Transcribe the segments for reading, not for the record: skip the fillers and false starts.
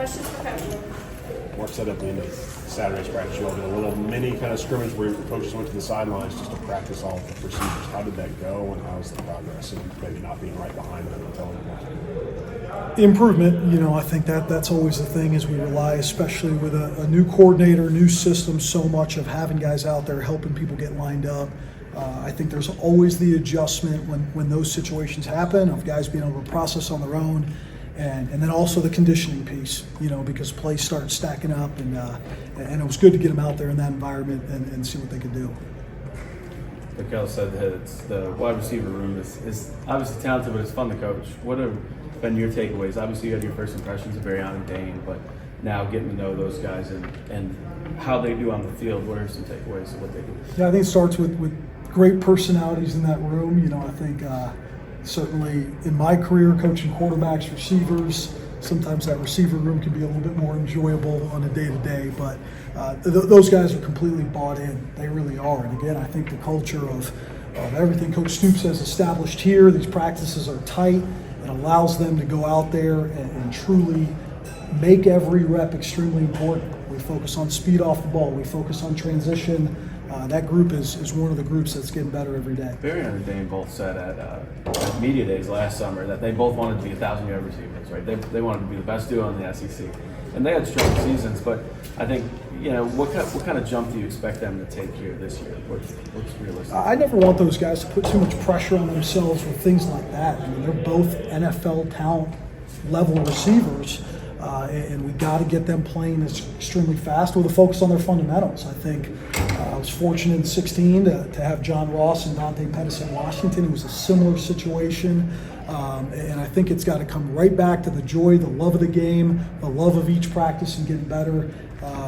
Questions for Coach? Mark said at the end of Saturday's practice, you all did a little mini kind of scrimmage where your coaches went to the sidelines just to practice all of the procedures. How did that go, and how was the progress? And maybe not being right behind them and telling them. Improvement, I think that's always the thing is we rely, especially with a new coordinator, new system, so much of having guys out there helping people get lined up. I think there's always the adjustment when those situations happen of guys being able to process on their own. And then also the conditioning piece, because plays start stacking up, and it was good to get them out there in that environment and see what they could do. Like said, that the wide receiver room is obviously talented, but it's fun to coach. What have been your takeaways? Obviously, you had your first impressions of Barry and Dane, but now getting to know those guys and how they do on the field, what are some takeaways of what they do? Yeah, I think it starts with great personalities in that room. I think certainly in my career coaching quarterbacks, receivers, sometimes that receiver room can be a little bit more enjoyable on a day-to-day, but those guys are completely bought in. They really are. And again, I think the culture of everything Coach Stoops has established here, these practices are tight. It allows them to go out there and truly make every rep extremely important. We focus on speed off the ball. We focus on transition. That group is one of the groups that's getting better every day. Barry and Dane both said at media days last summer that they both wanted to be 1,000-yard receivers, right? They wanted to be the best duo in the SEC, and they had strong seasons. But I think what kind of jump do you expect them to take here this year? What's realistic? I never want those guys to put too much pressure on themselves with things like that. I mean, they're both NFL talent level receivers. And we got to get them playing extremely fast with a focus on their fundamentals. I think I was fortunate in 2016 to have John Ross and Dante Pettis at Washington. It was a similar situation. And I think it's got to come right back to the joy, the love of the game, the love of each practice and getting better.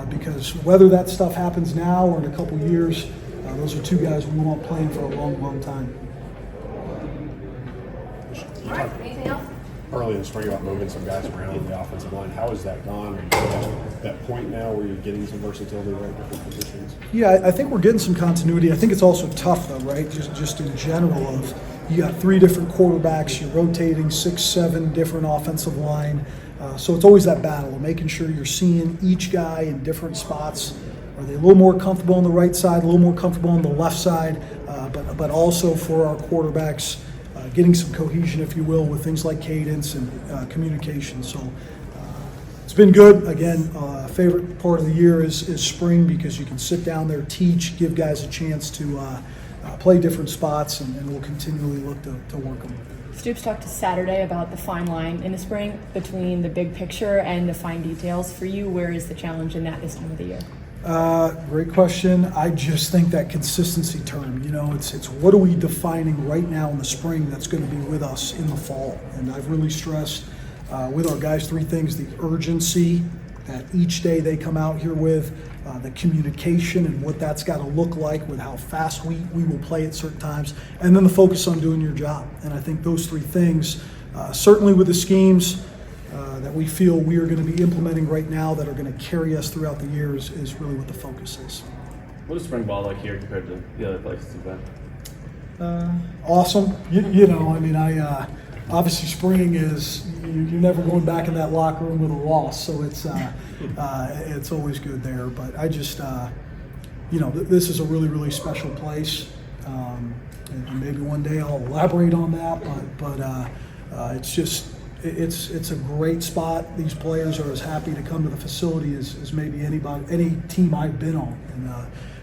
Because whether that stuff happens now or in a couple years, those are two guys we want playing for a long, long time. All right, anything else? Early in the spring about moving some guys around in the offensive line. How has that gone? Are you at that point now where you're getting some versatility at different positions? Yeah, I think we're getting some continuity. I think it's also tough though, right? Just in general of you got three different quarterbacks, you're rotating 6, 7 different offensive line. So it's always that battle of making sure you're seeing each guy in different spots. Are they a little more comfortable on the right side, a little more comfortable on the left side, but also for our quarterbacks, getting some cohesion, if you will, with things like cadence and communication. So it's been good. Again, favorite part of the year is spring because you can sit down there, teach, give guys a chance to play different spots, and we'll continually look to work them. Stoops talked Saturday about the fine line in the spring between the big picture and the fine details. For you, where is the challenge in that this time of the year? Great question. I just think that consistency term, it's what are we defining right now in the spring that's going to be with us in the fall? And I've really stressed with our guys 3 things: the urgency that each day they come out here with, the communication and what that's got to look like with how fast we will play at certain times, and then the focus on doing your job. And I think those 3 things, certainly with the schemes that we feel we are going to be implementing right now that are going to carry us throughout the years is really what the focus is. What is spring ball like here compared to the other places you've been? Awesome. Obviously spring is, you're never going back in that locker room with a loss, so it's always good there. But I just, this is a really, really special place. And maybe one day I'll elaborate on that, but it's just, it's a great spot. These players are as happy to come to the facility as maybe any team I've been on. And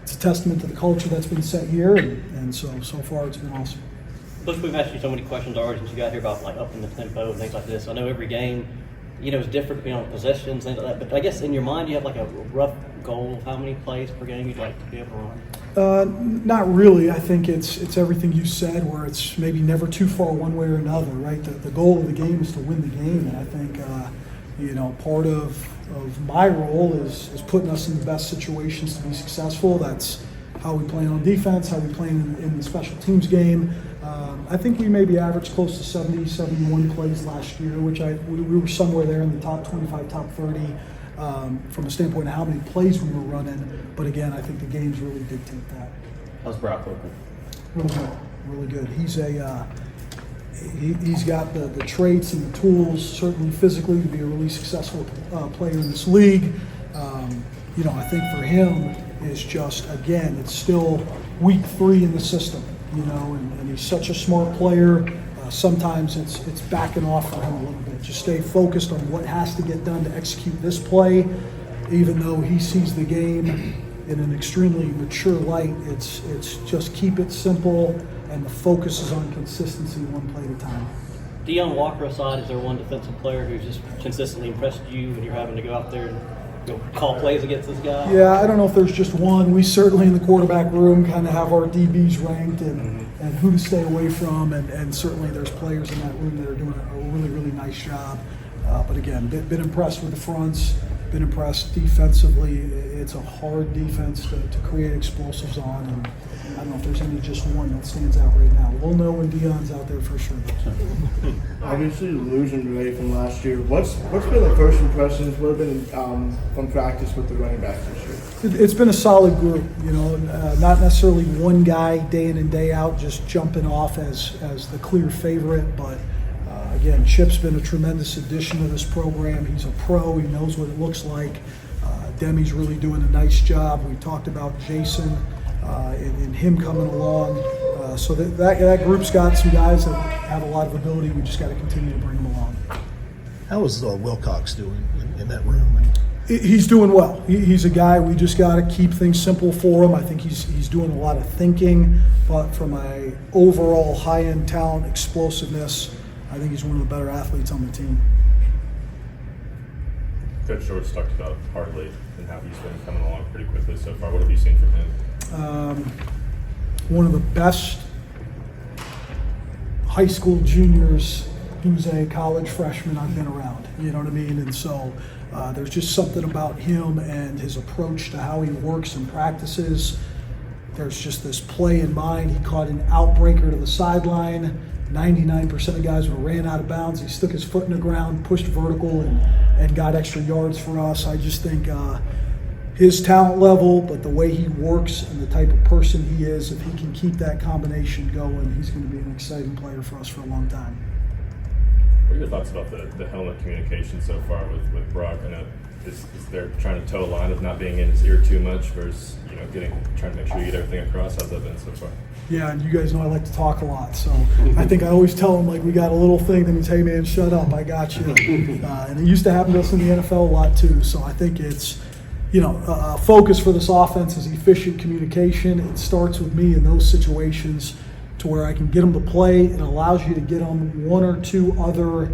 it's a testament to the culture that's been set here, and so far it's been awesome. Coach, we've asked you so many questions already since you got here about like upping the tempo and things like this. I know every game, is different depending on possessions, things like that. But I guess in your mind, you have like a rough goal of how many plays per game you'd like to be able to run? Not really. I think it's everything you said, where it's maybe never too far one way or another, right? The goal of the game is to win the game, and I think part of my role is putting us in the best situations to be successful. That's how we play on defense, how we play in the special teams game. I think we maybe averaged close to 70, 71 plays last year, which we were somewhere there in the top 25, top 30 from a standpoint of how many plays we were running. But again, I think the games really dictate that. How's Brock looking? Really good, really good. He's got the traits and the tools, certainly physically, to be a really successful player in this league. I think for him is just, again, it's still week 3 in the system, and he's such a smart player. Sometimes it's backing off for him a little bit. Just stay focused on what has to get done to execute this play, even though he sees the game in an extremely mature light. It's just keep it simple, and the focus is on consistency, one play at a time. Deion Walker aside, is there one defensive player who's just consistently impressed you when you're having to go out there and call plays against this guy? Yeah, I don't know if there's just one. We certainly in the quarterback room kind of have our DBs ranked and who to stay away from, and certainly there's players in that room that are doing a really, really nice job. But again, been impressed with the fronts, been impressed defensively. It's a hard defense to create explosives on, and I don't know if there's any just one that stands out right now. We'll know when Deion's out there for sure, though. Obviously, losing Ray from last year. What's been the first impressions? What have been from practice with the running backs this year? It's been a solid group, not necessarily one guy day in and day out just jumping off as the clear favorite, but again, Chip's been a tremendous addition to this program. He's a pro. He knows what it looks like. Demi's really doing a nice job. We talked about Jason and him coming along. So that group's got some guys that have a lot of ability. We just got to continue to bring them along. How is Wilcox doing in that room? He's doing well. He's a guy, we just got to keep things simple for him. I think he's doing a lot of thinking, but from a overall high-end talent, explosiveness, I think he's one of the better athletes on the team. Coach George talked about Hartley and how he's been coming along pretty quickly so far. What have you seen from him? One of the best high school juniors who's a college freshman I've been around. You know what I mean? And so there's just something about him and his approach to how he works and practices. There's just this play in mind. He caught an outbreaker to the sideline. 99% of guys would have ran out of bounds. He stuck his foot in the ground, pushed vertical, and got extra yards for us. I just think his talent level, but the way he works and the type of person he is, if he can keep that combination going, he's going to be an exciting player for us for a long time. What are your thoughts about the helmet communication so far with Brock? I know is they're trying to toe a line of not being in his ear too much versus trying to make sure you get everything across. How's that been so far? Yeah, and you guys know I like to talk a lot, so I think I always tell him, like, we got a little thing that means, hey man, shut up, I got you. And it used to happen to us in the NFL a lot too, so I think it's, a focus for this offense is efficient communication. It starts with me in those situations to where I can get them to play. It allows you to get them one or two other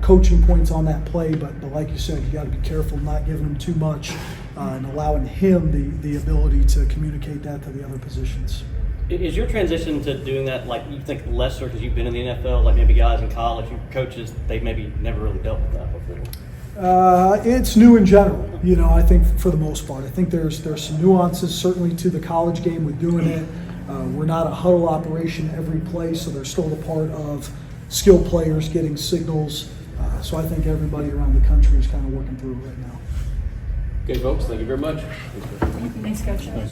coaching points on that play, but like you said, you got to be careful not giving him too much and allowing him the ability to communicate that to the other positions. Is your transition to doing that, like, you think lesser because you've been in the NFL, like maybe guys in college, coaches, they maybe never really dealt with that before? It's new in general, I think for the most part. I think there's some nuances certainly to the college game with doing it. We're not a huddle operation every play, so there's still the part of skilled players getting signals. So I think everybody around the country is kind of working through it right now. Okay, folks, thank you very much. Thanks, Coach.